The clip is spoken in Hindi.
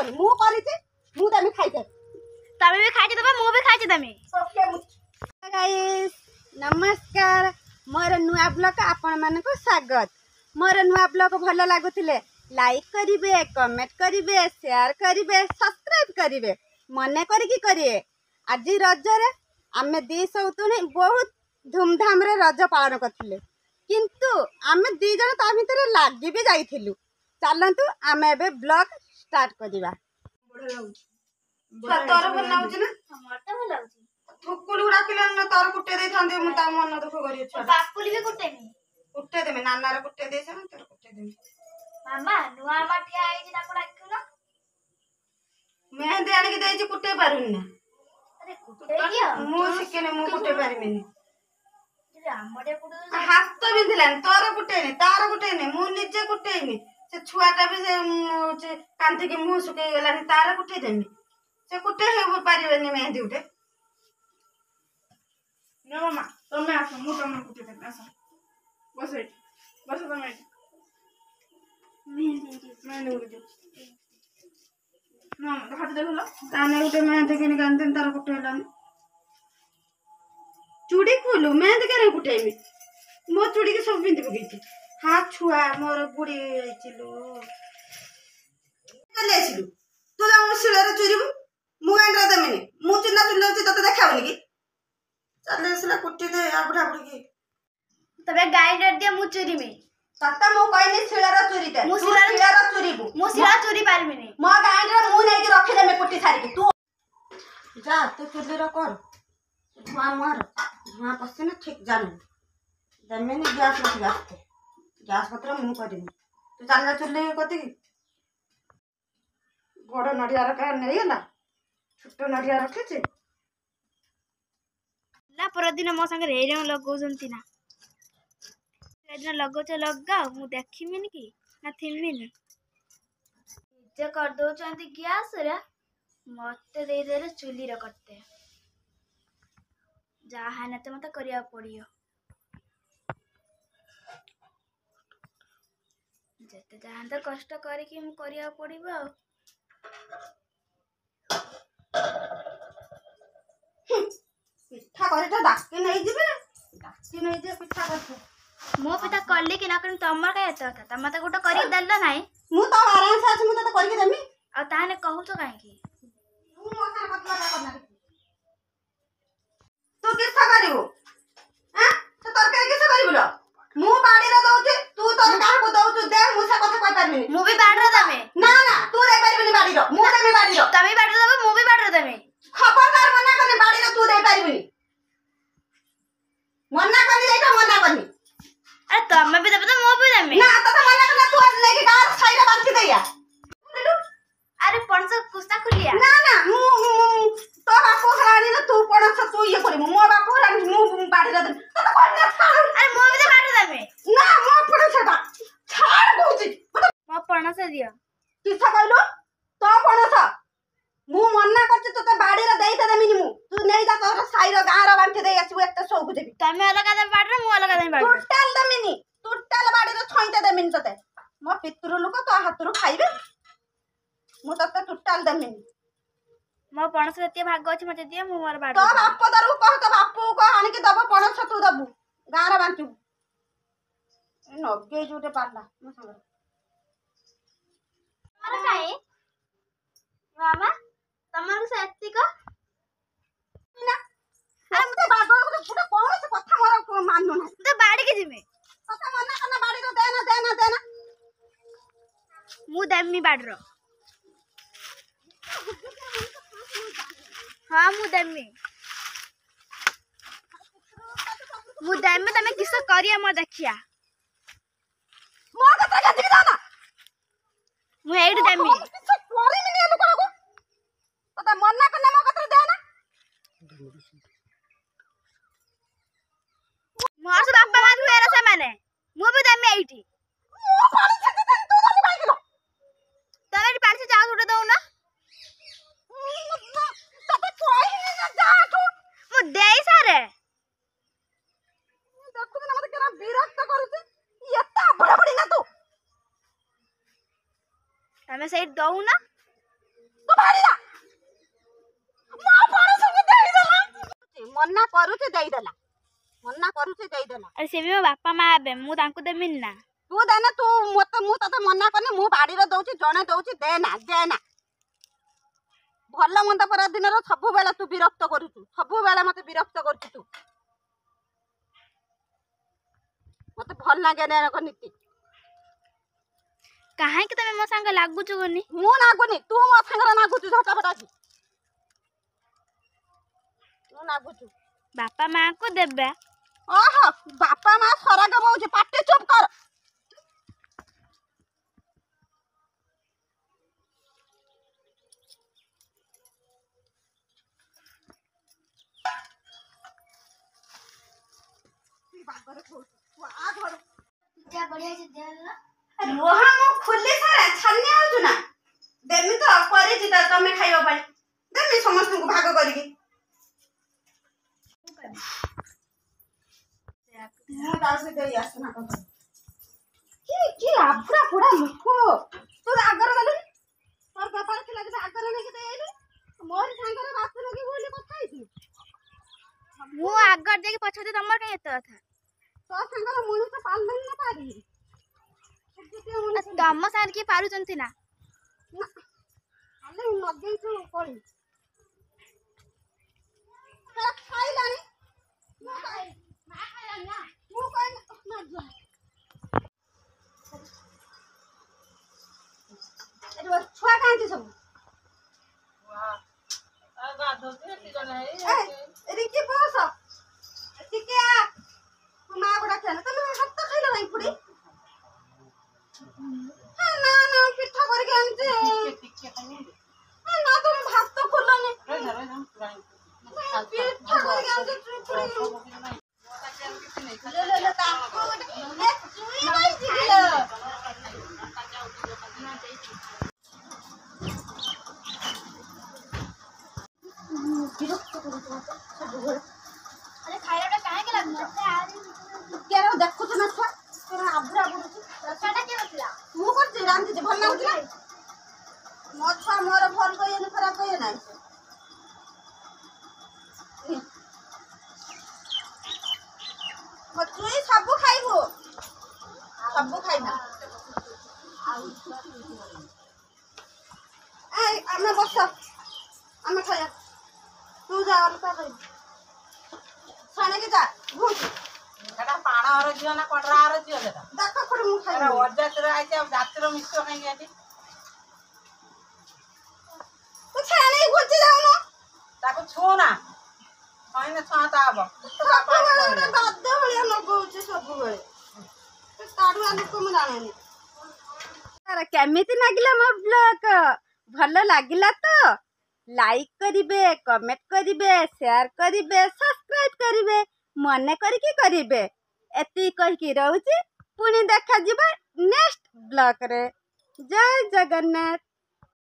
देबनी मु करिछि मु तमे खाइते तमे भी खाइते दबा मु भी खाइते तमे ओके गाइस नमस्कार मोर नुआ ब्लॉग आपण मन को स्वागत मोर नुआ ब्लॉग भलो लागुथिले लाइक करिवे कमेंट करिवे शेयर करिवे सब्सक्राइब करिवे मने करिकी करिए आज रज रे आमे दी सौतुनी बहुत धूमधाम रे रज पालन करथिले किंतु आमे दी जण ता भितर लागि भी जाइथिलु चलंतु आमे एबे ब्लॉग स्टार्ट करिवा तोर भल लाउछि ना हमर त भल लाउछि थुकुलु राखिलन ना तोर कुटे दे थांदे मु ता मन दुख करियो छ बापुली भी कुटे देमे नाना रे कुटे दे छ तोर कुटे दे मामा नुआ माटिया आइछि ताको डाकिलो मेहंदी आनी के देछि कुटे पारुनी ना अरे कुटे दियो मु सिकेने मु कुटे पारिमिनी हमडे कुटे हाथ तो बिंधिलान तोर कुटे ने तार कुटे ने मु निजे कुटे ने से छुआटा भी से कांथी के मुंह सुके गेलानी तार कुटे देमी से कुटे हे पारिबेनी मेहंदी उठे न मामा तमे आसो मु तमे कुटे देबे आसो बस तमे मेहंदी उठे ना हाथ देखलो ताने उठे मेहंदी के निकांतन तार कुटे हेलानी चूड़ी खोलू मेहंदी के कुटेमी मो चूड़ी के सब बिंदी पकेछि हाथ छुआ मोर बुढ़ी आइचिलो ले आइचिलु तू जा शिଳରେ चुरिबु मु एंड्रा देमिनी मु चिन्ना चुनौची तते देखाउनी कि चले असला कुटी दे आबुढ़ा बुढ़ी की तबे गाइडर दे मु चुरी में तत्ता मु कहनी शिଳରେ चुरीते मु तू शिଳରେ चुरिबु मु शिला चुरी पारबिनी मो गाइडर मु नै कि रखि देमे कुटी सारी की तू जा तू चुली रो कर धुआं मार धुआं पसिना ठीक जानु देमेनी गैस रखि आस्ते गैस पत्र मु करिनी तू चल चुली कति बड़ नड़िया रखा नहीं ना छोट नड़िया रखे ला पर दिन मो संग रेरे लगौजंती ना सेदिन लगौच लगाओ मु देखिमिनी कि ना थिमिनी जे कर दोचंती गैस रे मते दे देले चुली रे करते जहा न ते मते करिया पड़ियो जते जहा त कष्ट करी कि मु करिया पड़िबो पिठा करे तो डाकी नहीं जिबे डाकी नहीं जे पिठा करते मो पिता करली कि ना कर तमर का एत था तम मते गोटो करी दल्ला नाही मु तो आराम से मु तो करके देमी आ ताने कहू तो काहे की तू मो सारा पतला करना तू किस्सा करिवो हैं तो तरकारी किस्सा करिवलो मु बाड़ी रे दउचे तू तोर काहा को दउचु दे मु से कथा कह परबिनी मु भी बाडर दमे ना ना तू दे परबिनी बाड़ी रो मु देमी बाड़ी रो तमे बाडर दबे मु भी बाडर दमे खबरदार मना करनी बाड़ी रो तू दे परबिनी मना करनी जाइता मना करनी अरे तमे भी दबे तो मु भी दमे ना तो मना करना तू आज लेके गार साइड बांध देया अरे पणस कुस्ता खुलिया ना ना मु तो बापो हरानी ना तू पणस तू ये करी मो बापो हरानी मु बाड़ी रो तो कोन ना अरे मु भी तो बाडर दमे ना मो पणस टा छाड़ कहूची मो पणस दियो किसा कहलो तो पणस मु मन्ना करछि तो बाड़ी रो देई देमिनी मु तू नै जा तोर साइड गार बांध देई आसु एते सौक देबी तमे अलग दमे बाडर मु अलग दमे बाडर टोटल देमिनी टोटल बाड़ी रो छोइते देमिनी तते मो पितृ लोक तो हातरू खाइबे मु तते टोटल देमिनी मो पणस जति भाग अछि मते दियो मु मोर तो बाडर बाप दरु कह तो बापू को आनी के दबो पणस तू दबु गार बांचू नगे जोटे पाला मो संग मार काहे मामा तमर से एत्ती को ना अरे मते बागो को छोटा कोन से कथा मोर माननो ना तो बाड़ी के जिमे कथा मना करना बाड़ी रो देना मु दमी बाडर हां मु दमी तमे किस करिया म देखिया मो कथा गति के जाना मु एड दमी किछ कोरी मिनी लोक को कथा मना करना मो कथा देना मोर से बापा मान हुएरा से माने मु भी दमी एठी मो पानी छते तू जानी काई गेलो तमे पानी से चाउ उठे दउ ना तते कोई ना जा तू मु देई सारे देखु ना मते केना विरक्त करूती एता बड़ा बड़ी ना तू तमे से दउ ना ଫାଡ଼ିଲା ମୋ ପଣସକୁ ଦେଇଦେଲା ମନା କରୁଛି ଦେଇଦେଲା ମନା କରୁଛି ଦେଇଦେଲା ଆରେ ସେ ବି ମୋ ବାପା ମା ହେବେ, ମୁଁ ତାଙ୍କୁ ଦେବିନି ନା। ତୁ ଦେନା ତୁ ମୁଁ ତତେ ମନା କରିନି ମୁଁ ବାଡ଼ିରେ ଦଉଛି ଜଣେ ଦଉଛି ଦେନା ଭଲ ମନ୍ଦ ପରା ଦିନର ସବୁବେଳେ ତୁ ବିରକ୍ତ କରୁଛୁ ସବୁବେଳେ ମତେ ବିରକ୍ତ କରୁଛୁ ତୁ ମତେ ଭଲ ଲାଗେନି ଏରକ ନୀତି କାହିଁକି ତମେ ମୋ ସାଙ୍ଗେ ଲାଗୁଛୁ ଗନି? ମୁଁ ନାଗୁନି ତୁ ମୋ ସାଙ୍ଗରେ ନାଗୁଛୁ ଝଟାପଟାକି ତୁ ନାଗୁଛୁ ବାପା ମାଆଙ୍କୁ ଦେବେ। ଓହୋ ବାପା ମା ସରାଗ ବଉଛି ପାଟି ଚୁପ୍ କର ଲୁହା ମୁଁ ଖୋଲି ସାରା ଛାନି ଆଉଛୁ ନା ଦେମି ତ କରିଛି ତ ତମେ ଖାଇବା ପାଇଁ ଦେମି ସମସ୍ତଙ୍କୁ ଭାଗ କରିକି ମୁଁ ତାକୁ ଦେଇ ଆସନା କି ଆଫୁରା ପୁରା ଲୋକ ତୁ ଆଗରେ ଗଲୁନି ତୋର ବେପାର ଥିଲା ଯେ ଆଗରେ ନେଇକି ଦେଇ ମୋରି ସାଙ୍ଗରେ ବାସୁ ଲଗି ବୋଲି କଥା ହେଇଛି ମୁଁ ଆଗରେ ଯାଇକି ପଛରେ ତମର କାହିଁ ଏତେ କଥା? ତୋ ସାଙ୍ଗରେ ମଣିଷ ପାରିଲେନି ନା ପାରିବି ତମ ସାଙ୍ଗରେ କିଏ ପାରୁଛନ୍ତି ନା? ଆମେ ଲଗେଇଛୁ କଳି ଖାଇଲାଣି ମୁଁ କହିଲି ଛୁଆ କାହିଁକି ସବୁ ରିଙ୍କି ବସ ଟିକେ ମା ଗୁଡା ଖେଳ ତମେ ଭାତ ଖାଇଲ ନାଇଁ ପୁଣି ନା ପିଠା କରିକି ଆଣିଛି ନା ତମେ ଭାତ ଖୋଲନି ପିଠା କରିକି ଆଣିଛି ଖାଇବାଟା କାହିଁକି ଲାଗୁଛି? ଦେଖୁଛୁ ନା ଛୁଆ ଆବୁରା ବୁଡୁଛି ମୁଁ କରୁଛି ରାନ୍ଧିଛି ଭଲ ଲାଗୁଛି ମୋ ଛୁଆ ମୋର ଭଲ କହିବେନି ଖରାପ କହିବେ ନାହିଁ ତୁଇ ସବୁ ଖାଇବୁ ସବୁ ଖାଇବୁ ଆମେ ବସ ଆମେ ଖାଇବା ତୁ ଯା ଅଲଗା ଖାଇବୁ ଛାଣିକି ଯା ଘୁଞ୍ଚୁ ସେଟା ପାଣର ଝିଅ ନା କଟରାର ଝିଅ ସେଟା ଦେଖ ଖୁଡି ମୁଁ ସେଟା ଖାଇବି ଅଜାତିର ଆଇଛି ଆଉ ଜାତିର ମିଶ୍ର କାହିଁକି ଆଜି ତୁ ଛାଣିକି ଘୁଞ୍ଚି ଯାଉନୁ ତାକୁ ଛୁଁନା କହିନେ ଛୁଆଁତା ହବ ସବୁବେଳେ ବାଧ୍ୟ ଭଳିଆ ଲଗଉଛି ସବୁବେଳେ ତାଠୁ ଲୋକ ମୁଁ ଜାଣେନି କେମିତି ଲାଗିଲା ମୋ ବ୍ଲଗ ଭଲ ଲାଗିଲା ତ ଲାଇକ୍ କରିବେ କମେଣ୍ଟ କରିବେ ସେୟାର କରିବେ ସବସ୍କ୍ରାଇବ କରିବେ ମନେ କରିକି କରିବେ ଏତିକି କହିକି ରହୁଛି ପୁଣି ଦେଖାଯିବ ନେକ୍ସଟ ବ୍ଲଗରେ ଜୟ ଜଗନ୍ନାଥ।